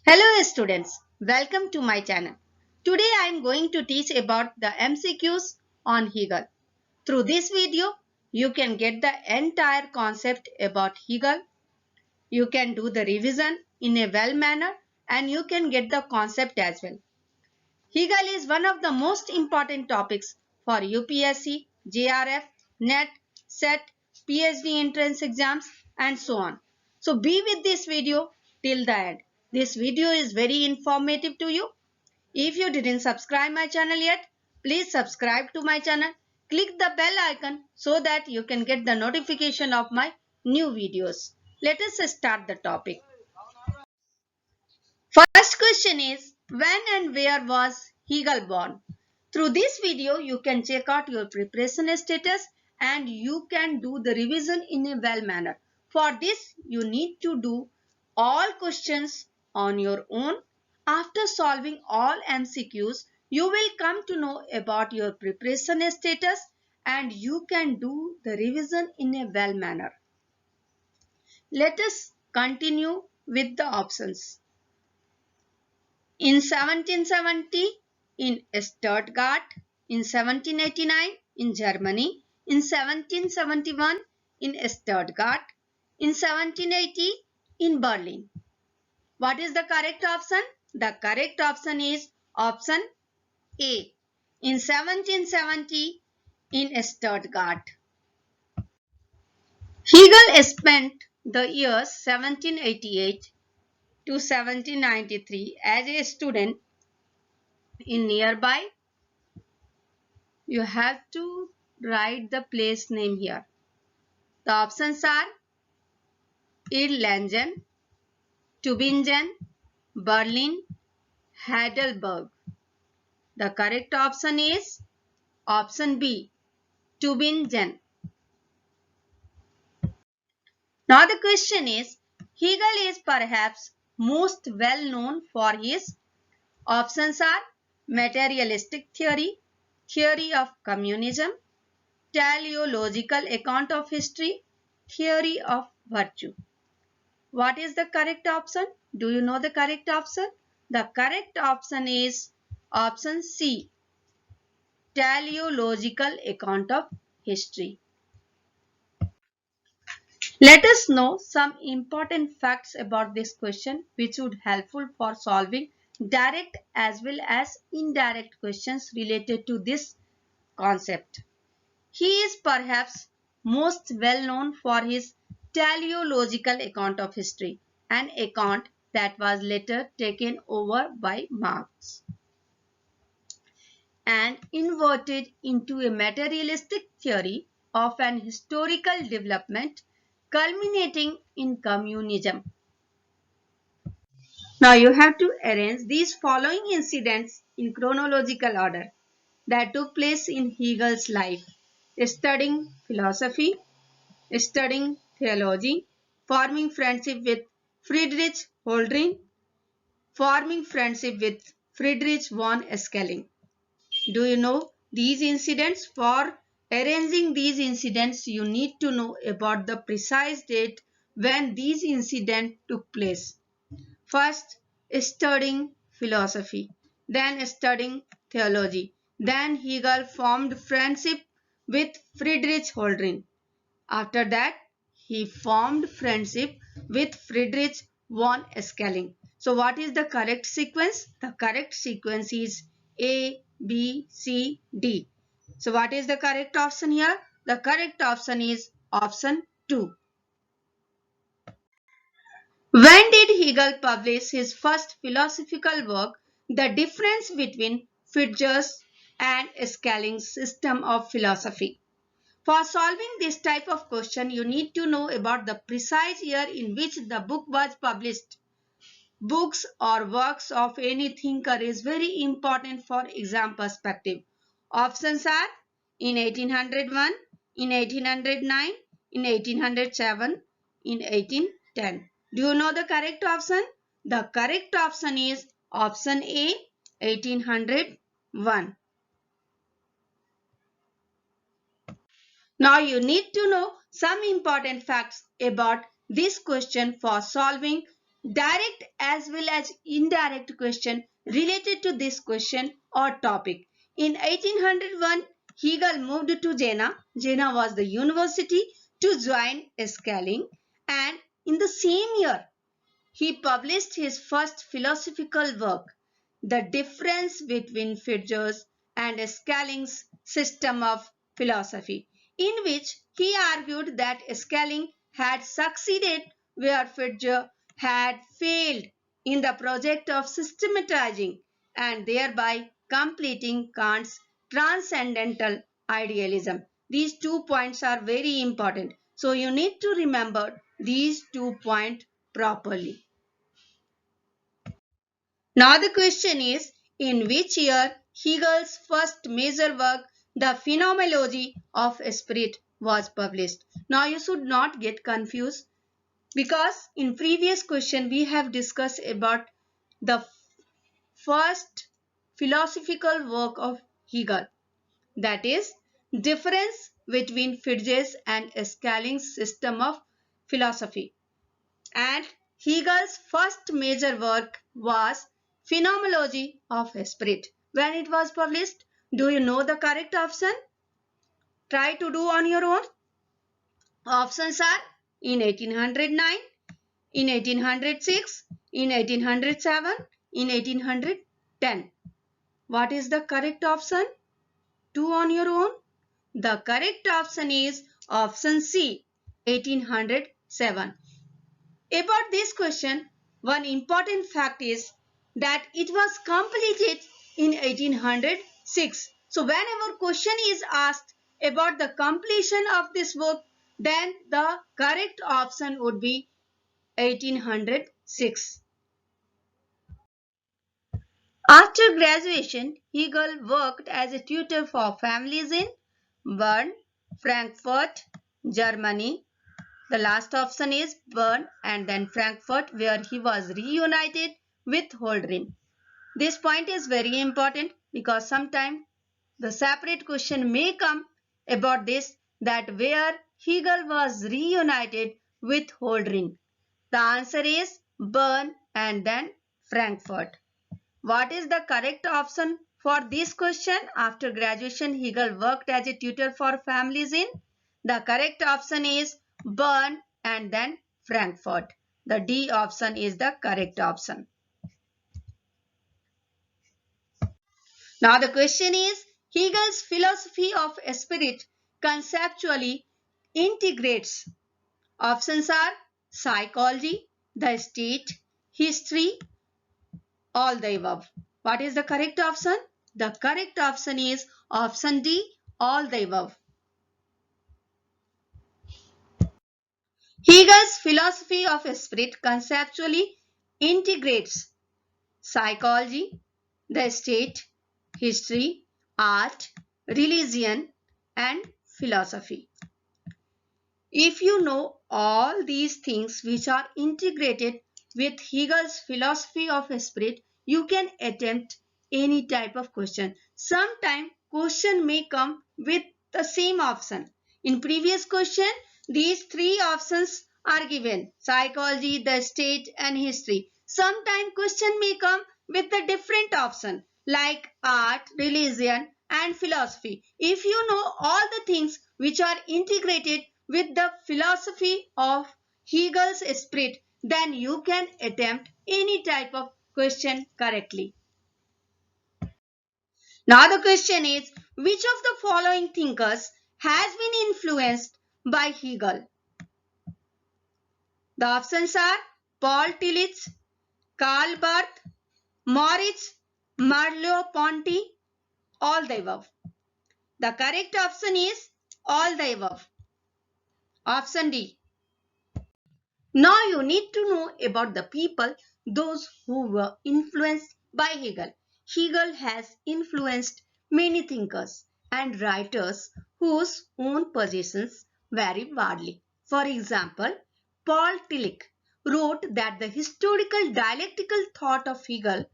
Hello students, welcome to my channel. Today I am going to teach about the MCQs on Hegel. Through this video, you can get the entire concept about Hegel. You can do the revision in a well manner and you can get the concept as well. Hegel is one of the most important topics for UPSC, JRF, NET, SET, PhD entrance exams and so on. So be with this video till the end. This video is very informative to you. If you didn't subscribe my channel yet, please subscribe to my channel. Click the bell icon so that you can get the notification of my new videos. Let us start the topic. First question is, when and where was Hegel born? Through this video, you can check out your preparation status and you can do the revision in a well manner. For this, you need to do all questions on your own. After solving all MCQs, you will come to know about your preparation status and you can do the revision in a well manner. Let us continue with the options. In 1770 in Stuttgart, in 1789 in Germany, in 1771 in Stuttgart, in 1780 in Berlin. What is the correct option? The correct option is option A. In 1770 in Stuttgart. Hegel spent the years 1788 to 1793 as a student in nearby. You have to write the place name here. The options are Erlangen, Tübingen, Berlin, Heidelberg. The correct option is option B, Tübingen. Now the question is, Hegel is perhaps most well known for his options are materialistic theory, theory of communism, teleological account of history, theory of virtue. What is the correct option? Do you know the correct option? The correct option is option C, teleological account of history. Let us know some important facts about this question which would helpful for solving direct as well as indirect questions related to this concept. He is perhaps most well known for his teleological account of history, an account that was later taken over by Marx and inverted into a materialistic theory of an historical development culminating in communism. Now you have to arrange these following incidents in chronological order that took place in Hegel's life: studying philosophy, studying theology, forming friendship with Friedrich Holderlin, forming friendship with Friedrich von Schelling. Do you know these incidents? For arranging these incidents, you need to know about the precise date when these incidents took place. First, studying philosophy, then studying theology. Then Hegel formed friendship with Friedrich Holderlin. After that, he formed friendship with Friedrich von Schelling. So what is the correct sequence? The correct sequence is A, B, C, D. So what is the correct option here? The correct option is option 2. When did Hegel publish his first philosophical work, The Difference Between Fichtger's and Schelling's System of Philosophy? For solving this type of question, you need to know about the precise year in which the book was published. Books or works of any thinker is very important for exam perspective. Options are in 1801, in 1809, in 1807, in 1810. Do you know the correct option? The correct option is option A, 1801. Now you need to know some important facts about this question for solving direct as well as indirect question related to this question or topic. In 1801, Hegel moved to Jena. Jena was the university to join Schelling, and in the same year, he published his first philosophical work, The Difference Between Ficht's and Schelling's System of Philosophy, in which he argued that Schelling had succeeded where Fichte had failed in the project of systematizing and thereby completing Kant's transcendental idealism. These 2 points are very important. So you need to remember these 2 points properly. Now the question is, in which year Hegel's first major work, The Phenomenology of Spirit, was published? Now you should not get confused, because in previous question we have discussed about the first philosophical work of Hegel, that is difference between Fitch's and Schelling's system of philosophy. And Hegel's first major work was Phenomenology of Spirit. When it was published, do you know the correct option? Try to do on your own. Options are in 1809, in 1806, in 1807, in 1810. What is the correct option? Do on your own. The correct option is option C, 1807. About this question, one important fact is that it was completed in 1806. So whenever question is asked about the completion of this book, then the correct option would be 1806. After graduation, Hegel worked as a tutor for families in Bern, Frankfurt, Germany. The last option is Bern and then Frankfurt, where he was reunited with Holdren. This point is very important because sometimes the separate question may come about this, that where Hegel was reunited with Holdren. The answer is Bern and then Frankfurt. What is the correct option for this question? After graduation, Hegel worked as a tutor for families in. The correct option is Bern and then Frankfurt. The D option is the correct option. Now the question is, Hegel's philosophy of spirit conceptually integrates. Options are psychology, the state, history, all the above. What is the correct option? The correct option is option D, all the above. Hegel's philosophy of spirit conceptually integrates psychology, the state, history, art, religion, and philosophy. If you know all these things which are integrated with Hegel's philosophy of spirit, you can attempt any type of question. Sometimes question may come with the same option. In previous question, these three options are given: psychology, the state, and history. Sometimes question may come with a different option like art, religion, and philosophy. If you know all the things which are integrated with the philosophy of Hegel's spirit, then you can attempt any type of question correctly. Now the question is, which of the following thinkers has been influenced by Hegel? The options are Paul Tillich, Karl Barth, Moritz Merleau-Ponty, all the above. The correct option is all the above. Option D. Now you need to know about the people, those who were influenced by Hegel. Hegel has influenced many thinkers and writers whose own positions vary widely. For example, Paul Tillich wrote that the historical dialectical thought of Hegel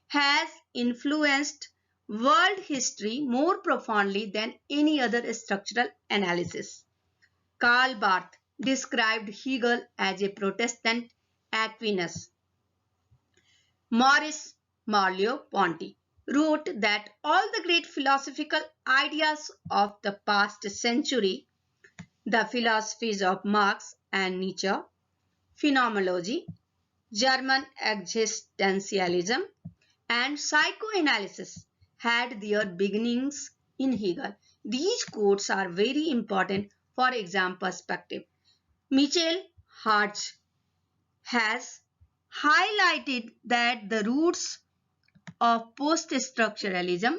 has influenced world history more profoundly than any other structural analysis. Karl Barth described Hegel as a Protestant Aquinas. Maurice Merleau-Ponty wrote that all the great philosophical ideas of the past century, the philosophies of Marx and Nietzsche, phenomenology, German existentialism, and psychoanalysis, had their beginnings in Hegel. These quotes are very important for exam perspective. Michel Hartz has highlighted that the roots of post-structuralism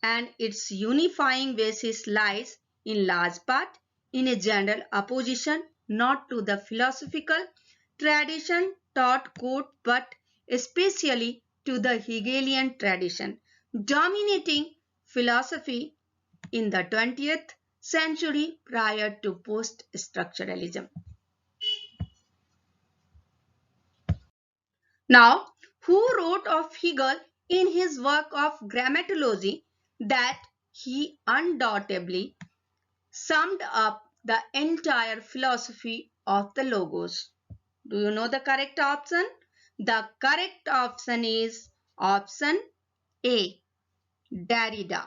and its unifying basis lies in large part in a general opposition not to the philosophical tradition taught quote but especially to the Hegelian tradition dominating philosophy in the 20th century prior to post-structuralism. Now, who wrote of Hegel in his work of grammatology that he undoubtedly summed up the entire philosophy of the Logos? Do you know the correct option? The correct option is option A, Derrida,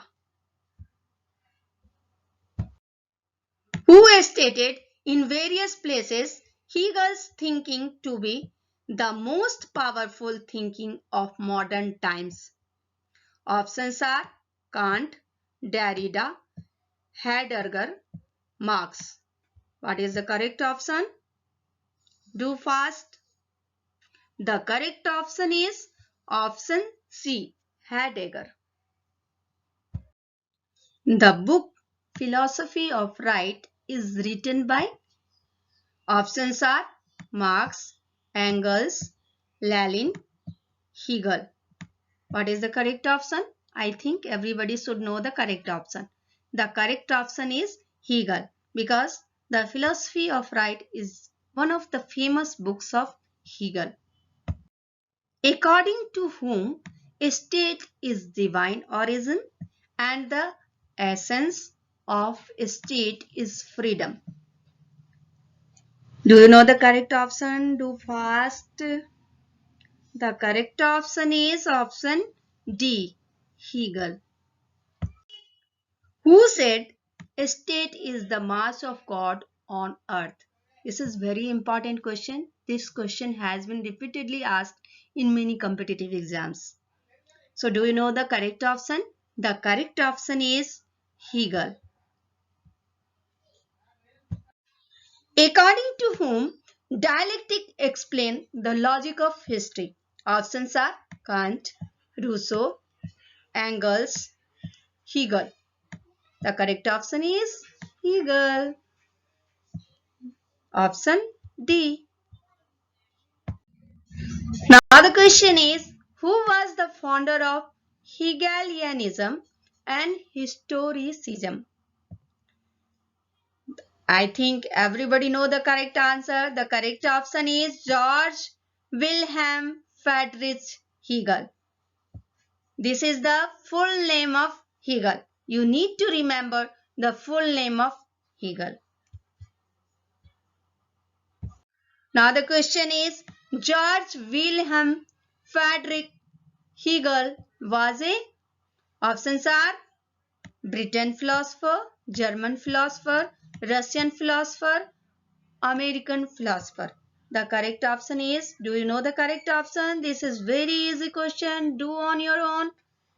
who stated in various places Hegel's thinking to be the most powerful thinking of modern times. Options are Kant, Derrida, Heidegger, Marx. What is the correct option? Do fast. The correct option is option C, Heidegger. The book Philosophy of Right is written by options are Marx, Engels, Lenin, Hegel. What is the correct option? I think everybody should know the correct option. The correct option is Hegel because the Philosophy of Right is one of the famous books of Hegel. According to whom a state is divine origin and the essence of a state is freedom. Do you know the correct option? Do fast. The correct option is option D, Hegel. Who said a state is the mass of God on earth? This is very important question. This question has been repeatedly asked in many competitive exams. So do you know the correct option? The correct option is Hegel. According to whom dialectic explain the logic of history? Options are Kant, Rousseau, Engels, Hegel. The correct option is Hegel. Option D. Now the question is, who was the founder of Hegelianism and historicism? I think everybody know the correct answer. The correct option is George Wilhelm Friedrich Hegel. This is the full name of Hegel. You need to remember the full name of Hegel. Now the question is, George Wilhelm Friedrich Hegel was a, options are Britain philosopher, German philosopher, Russian philosopher, American philosopher. The correct option is, do you know the correct option? This is very easy question. Do on your own.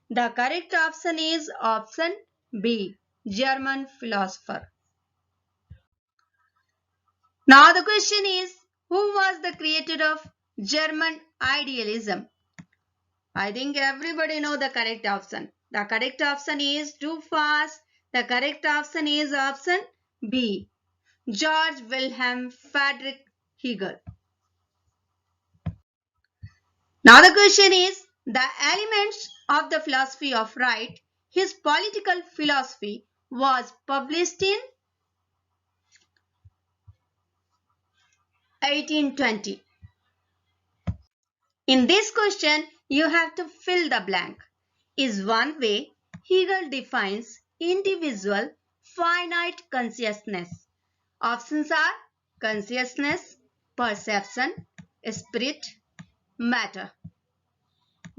The correct option is option B, German philosopher. Now the question is, who was the creator of German idealism? I think everybody know the correct option. The correct option is, do fast. The correct option is option B, George Wilhelm Friedrich Hegel. Now the question is, the elements of the philosophy of right, his political philosophy was published in 1820. In this question, you have to fill the blank. Is one way Hegel defines individual finite consciousness. Options are consciousness, perception, spirit, matter.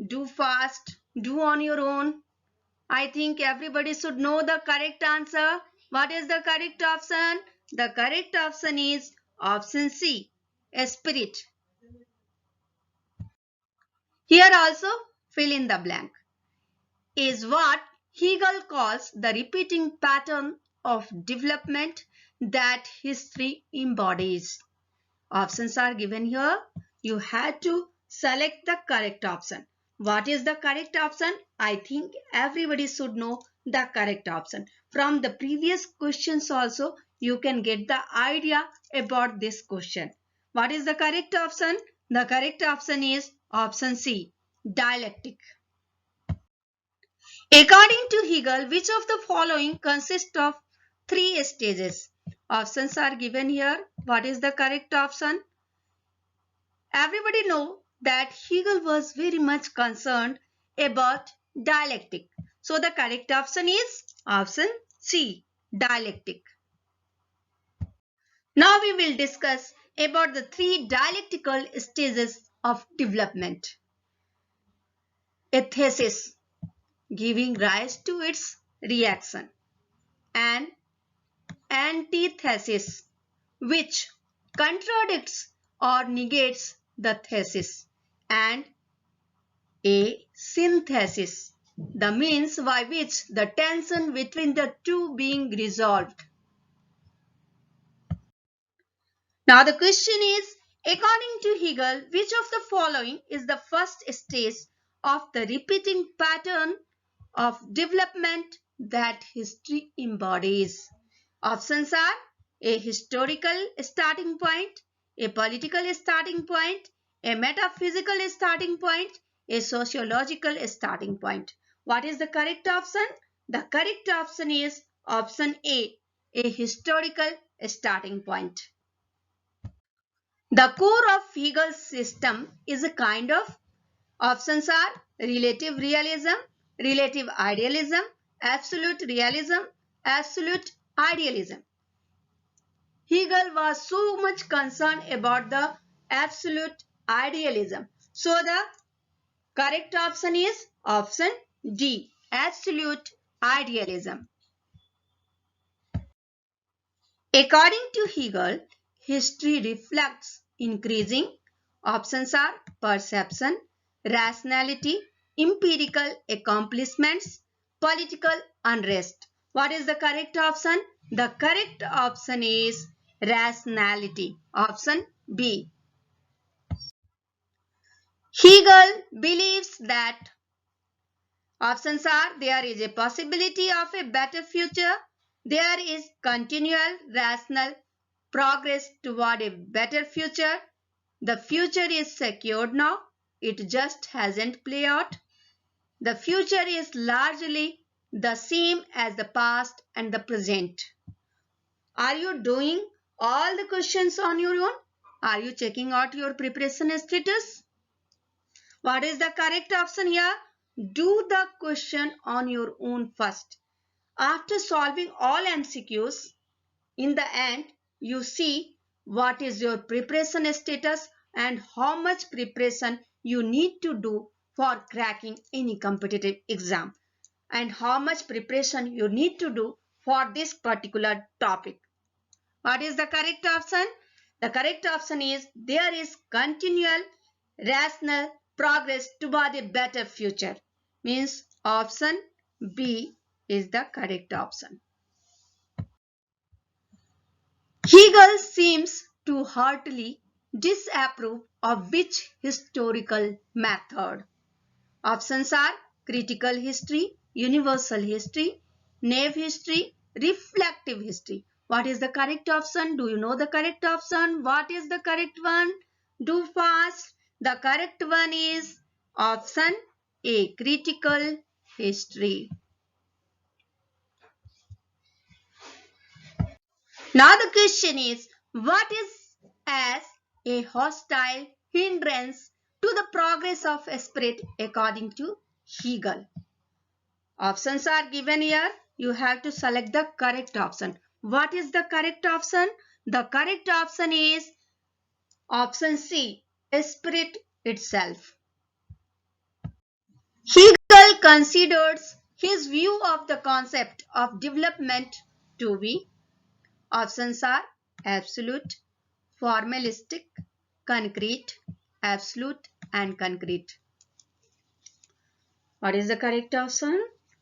Do fast, do on your own. I think everybody should know the correct answer. What is the correct option? The correct option is option C, spirit. Here also fill in the blank. Is what Hegel calls the repeating pattern of development that history embodies. Options are given here. You have to select the correct option. What is the correct option? I think everybody should know the correct option. From the previous questions also, you can get the idea about this question. What is the correct option? The correct option is option C, dialectic. According to Hegel, which of the following consists of three stages? Options are given here. What is the correct option? Everybody know that Hegel was very much concerned about dialectic. So the correct option is option C, dialectic. Now we will discuss about the three dialectical stages of development. A thesis, giving rise to its reaction. An antithesis, which contradicts or negates the thesis. And a synthesis, the means by which the tension between the two being resolved. Now the question is, according to Hegel, which of the following is the first stage of the repeating pattern of development that history embodies? Options are a historical starting point, a political starting point, a metaphysical starting point, a sociological starting point. What is the correct option? The correct option is option A historical starting point. The core of Hegel's system is a kind of options are relative realism, relative idealism, absolute realism, absolute idealism. Hegel was so much concerned about the absolute idealism. So the correct option is option D, absolute idealism. According to Hegel, history reflects increasing options are perception, rationality, empirical accomplishments, political unrest. What is the correct option? The correct option is rationality. Option B. Hegel believes that options are there is a possibility of a better future, there is continual rational progress toward a better future, the future is secured now, it just hasn't played out, the future is largely the same as the past and the present. Are you doing all the questions on your own? Are you checking out your preparation status? What is the correct option here? Do the question on your own first. After solving all MCQs, in the end, you see what is your preparation status and how much preparation you need to do for cracking any competitive exam and how much preparation you need to do for this particular topic. What is the correct option? The correct option is there is continual rational progress toward a better future. Means option B is the correct option. Hegel seems to heartily disapprove of which historical method? Options are critical history, universal history, naive history, reflective history. What is the correct option? Do you know the correct option? What is the correct one? Do fast. The correct one is option A, critical history. Now the question is, what is as a hostile hindrance to the progress of spirit according to Hegel? Options are given here. You have to select the correct option. What is the correct option? The correct option is option C, spirit itself. Hegel considers his view of the concept of development to be: options are absolute, formalistic, concrete, absolute, and concrete. What is the correct option?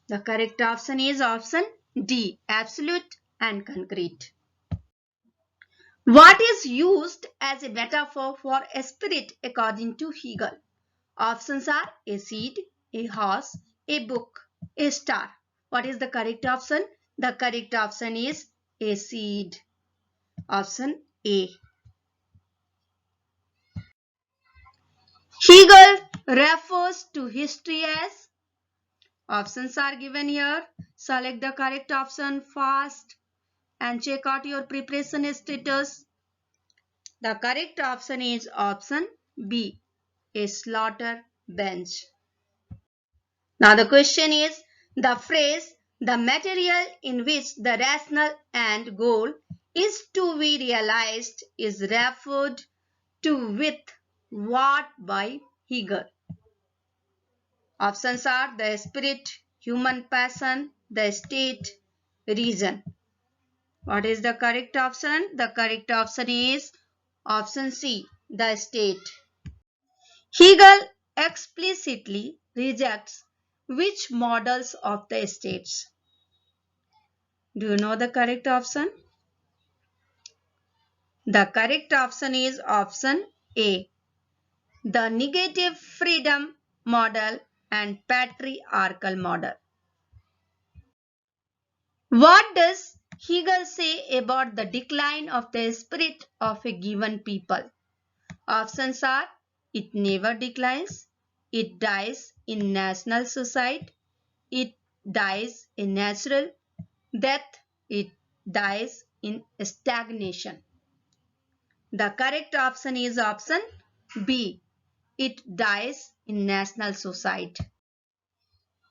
The correct option is option D, absolute and concrete. What is used as a metaphor for a spirit according to Hegel? Options are a seed, a horse, a book, a star. What is the correct option? The correct option is a seed. Option A. Hegel refers to history as, options are given here. Select the correct option fast and check out your preparation status. The correct option is option B, a slaughter bench. Now the question is, the phrase, the material in which the rational end goal is to be realized is referred to with what by Hegel? Options are the spirit, human passion, the state, reason. What is the correct option? The correct option is option C, the state. Hegel explicitly rejects which models of the states? Do you know the correct option? The correct option is option A, the negative freedom model and patriarchal model. What does Hegel say about the decline of the spirit of a given people? Options are: it never declines, it dies in national suicide, it dies in natural death, it dies in stagnation. The correct option is option B, it dies in national suicide.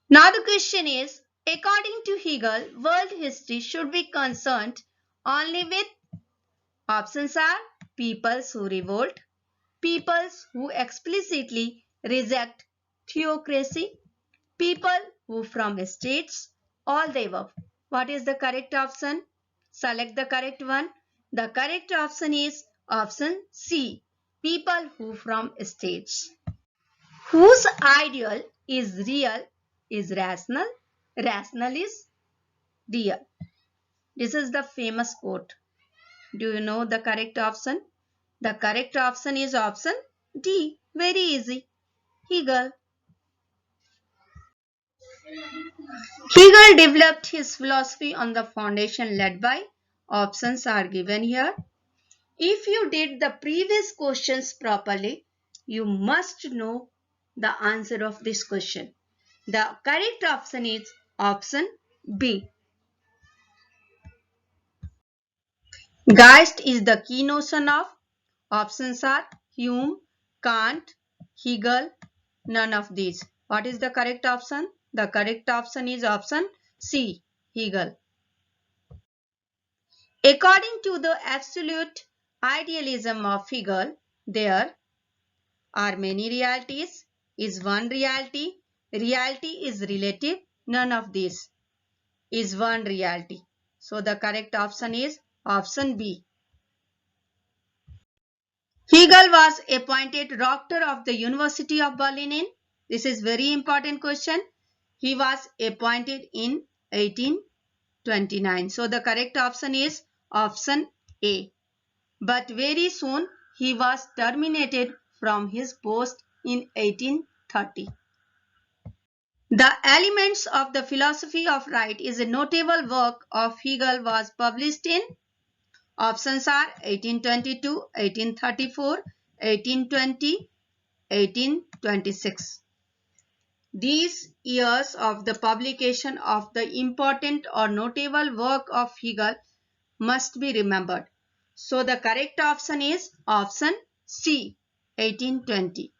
Now the question is, according to Hegel, world history should be concerned only with, options are peoples who revolt, peoples who explicitly reject theocracy, people who from states, all the above. What is the correct option? Select the correct one. The correct option is option C, people who from states. Whose ideal is real is rational, rational is real. This is the famous quote. Do you know the correct option? The correct option is option D. Very easy. Hegel. Hegel developed his philosophy on the foundation led by, options are given here. If you did the previous questions properly, you must know the answer of this question. The correct option is option B. Geist is the key notion of, options are Hume, Kant, Hegel, none of these. What is the correct option? The correct option is option C, Hegel. According to the absolute idealism of Hegel, there are many realities. Is one reality? Reality is relative. None of these is one reality. So the correct option is option B. Hegel was appointed rector of the University of Berlin in, this is very important question. He was appointed in 1829. So the correct option is option A. But very soon he was terminated from his post in 1830. The Elements of the Philosophy of Right is a notable work of Hegel, was published in, options are 1822, 1834, 1820, 1826. These years of the publication of the important or notable work of Hegel must be remembered. So the correct option is option C, 1820.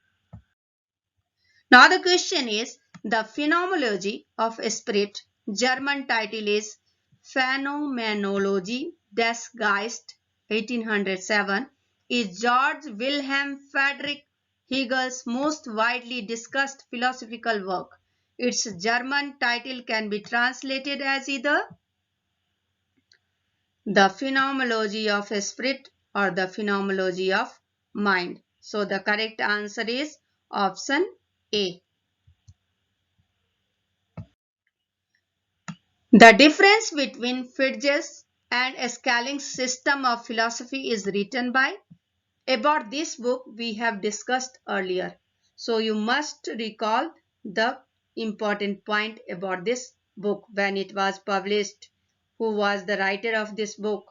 Now the question is, the phenomenology of spirit, German title is Phänomenologie des Geistes, 1807, is Georg Wilhelm Friedrich Hegel's most widely discussed philosophical work. Its German title can be translated as either The Phenomenology of Spirit or The Phenomenology of Mind. So the correct answer is option A. The difference between Fitge's and Scheling's system of philosophy is written by. About this book we have discussed earlier. So you must recall the important point about this book when it was published. Who was the writer of this book?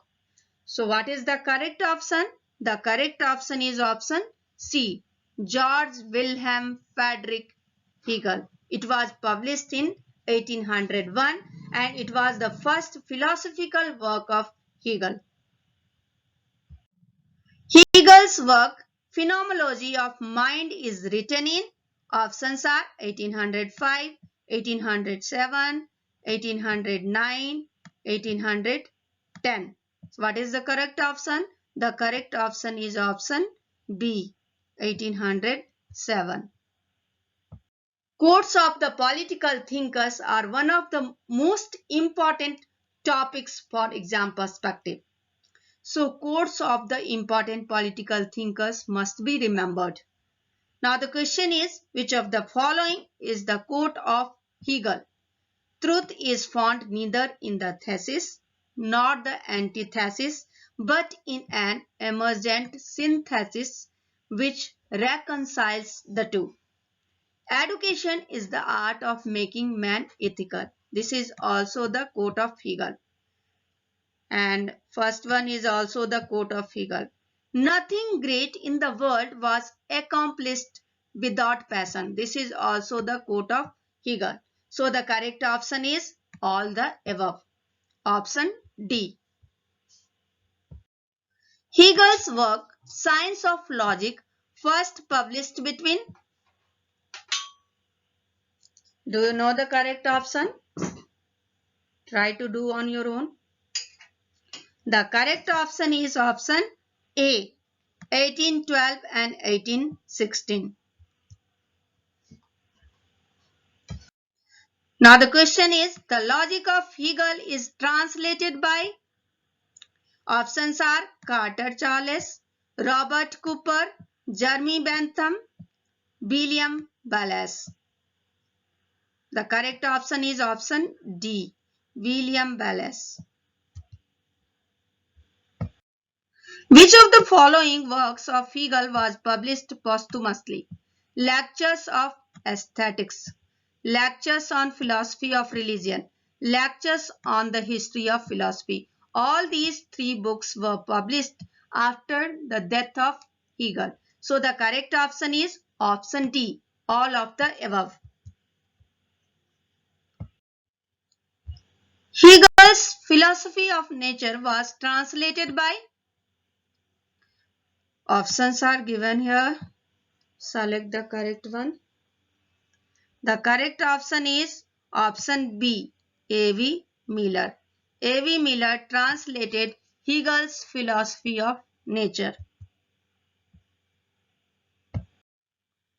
So what is the correct option? The correct option is option C. George Wilhelm Friedrich Hegel. It was published in 1801 and it was the first philosophical work of Hegel. Hegel's work Phenomenology of Mind is written in options are 1805, 1807, 1809, 1810. So what is the correct option? The correct option is option B, 1807. Quotes of the political thinkers are one of the most important topics for exam perspective. So quotes of the important political thinkers must be remembered. Now the question is, which of the following is the quote of Hegel? Truth is found neither in the thesis nor the antithesis, but in an emergent synthesis which reconciles the two. Education is the art of making man ethical. This is also the quote of Hegel. And first one is also the quote of Hegel. Nothing great in the world was accomplished without passion. This is also the quote of Hegel. So the correct option is all the above. Option D. Hegel's work Science of Logic first published between. Do you know the correct option? Try to do on your own. The correct option is option A, 1812 and 1816. Now the question is, the logic of Hegel is translated by. Options are Carter Charles, Robert Cooper, Jeremy Bentham, William Wallace. The correct option is option D, William Wallace. Which of the following works of Hegel was published posthumously? Lectures of Aesthetics, Lectures on Philosophy of Religion, Lectures on the History of Philosophy. All these three books were published after the death of Hegel. So the correct option is option D, all of the above. Hegel's Philosophy of Nature was translated by. Options are given here. Select the correct one. The correct option is option B, A.V. Miller. A.V. Miller translated Hegel's Philosophy of Nature.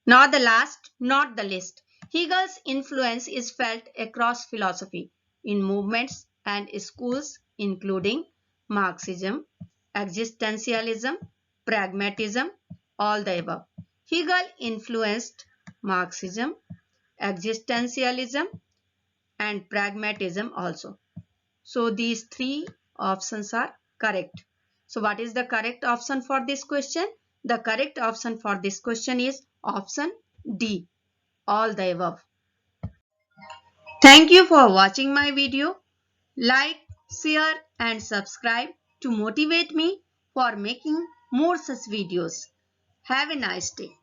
Not the last, not the least. Hegel's influence is felt across philosophy in movements and schools including Marxism, existentialism, pragmatism, all the above. Hegel influenced Marxism, existentialism and pragmatism also. So these three options are correct. So what is the correct option for this question? The correct option for this question is option D, all the above. Thank you for watching my video. Like, share and subscribe to motivate me for making more such videos. Have a nice day.